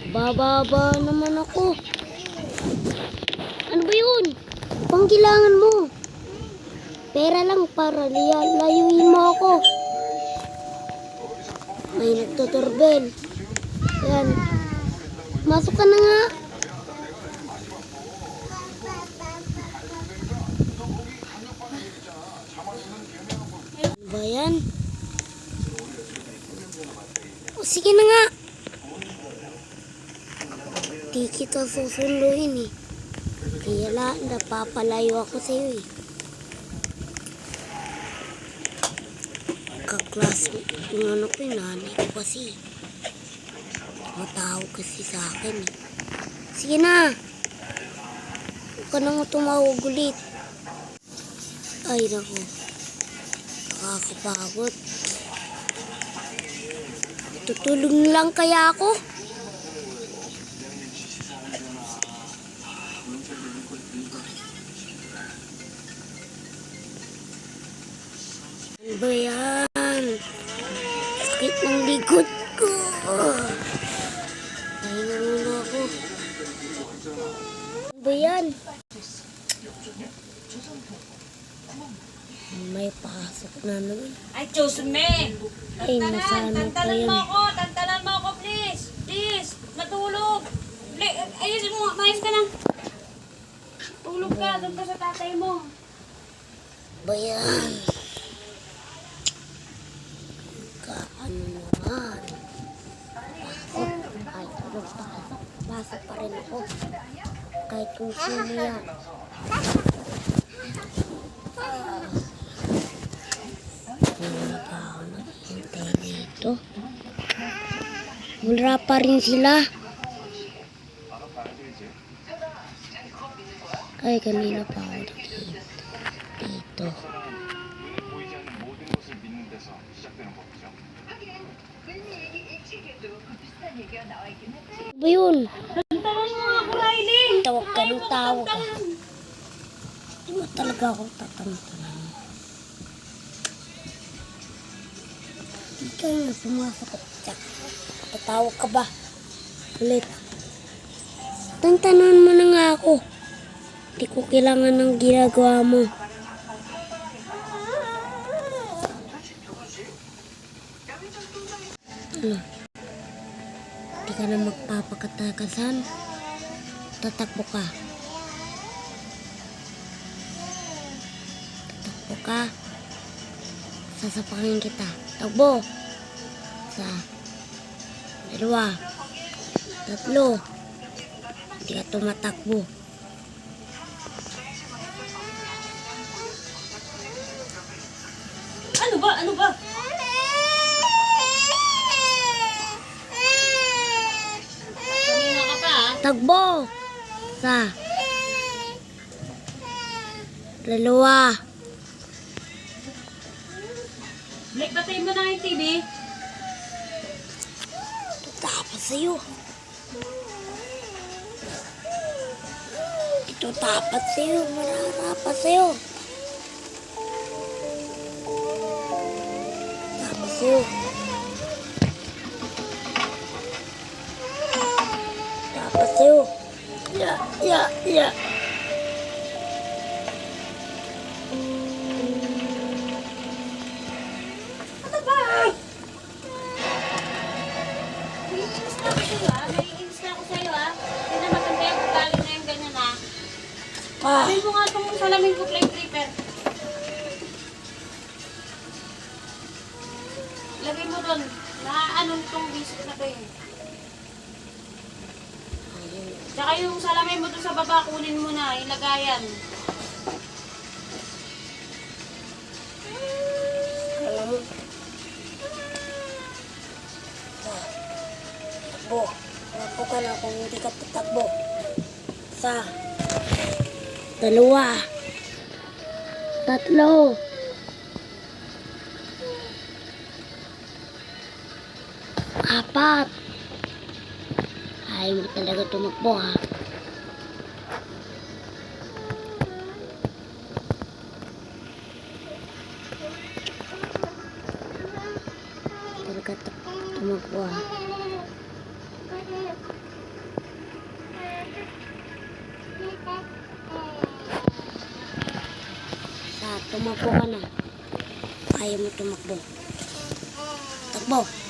Bababa naman ako. Ano ba yun? Pang kailangan mo? Pera lang para layuin mo ako. May nagtuturbel. Yan. Masok ka na nga. Ano ba yan? O sige na nga. Di kita susunduin eh. Kaya napapalayo ako sa iyo eh. Kaklas yung ano ko, nanay ko kasi. Matawag kasi sa akin eh. Sige na. Huwag ka nang tumawag ulit. Ay naku. Nakakapagod. Tutulog na lang kaya ako? Ano ba yan? Sakit ng likod ko. Pahinga muna ako. Ano ba yan? May pasok na naman. Ay, Diyos me! Ay, nasano pa yan. Tantanan mo ako, please! Please! Matulog! Ayusin mo, maayos ka lang. Tulog ka, doon ka sa tatay mo. Ba yan? Kaano naman? Ay, pasok pa rin ako. Kahit kung sino yan. Naghihintay dito. Wala pa rin sila. Ay, kanina pa ako naghihintay dito. Ano ba yun? Tantanan mo ako, Riley! Tawag ka ng tawag ka. Hindi mo talaga ako tatantanan. Hindi ka nga pumasok at tsak. Tatawag ka ba? Ulit. Tantanan mo na nga ako. Hindi ko kailangan ng ginagawa mo. Ano? Hindi ka na magpapakatakasan. Tatakbo ka. Tatakbo ka. Sasapakin kita. Takbo. Isa. Dalawa. Tatlo. Hindi ka tumatakbo. Ano ba? Ano ba? Kanina ka pa, ha? Takbo. Isa. Dalawa. Blake, batayin mo na yung TV. Ito tapas sa'yo. Ito tapat sa'yo. Mararapas sa'yo. Tapas sa'yo. Tapas sa'yo. Ya. Ano ba? Naiinis na ako sa'yo, ha? Naiinis na ako sa'yo, ha? Hindi na maganda yung ugali na yung ganyan, ha? Sabihin mo nga itong salamin ko, flame flipper. Lagay mo doon. Naaano itong biscuit na to, eh. Tsaka yung salamin mo doon sa baba, kunin mo na, ilagayan. Alam mo. Takbo. Takbo ka na kung hindi ka tatakbo. Isa. Dalawa. Tatlo. Apat. Ayaw mo talaga tumakbo, ha? Talaga tumakbo, ha? tumakbo ka na. Ayaw mo tumakbo. Takbo.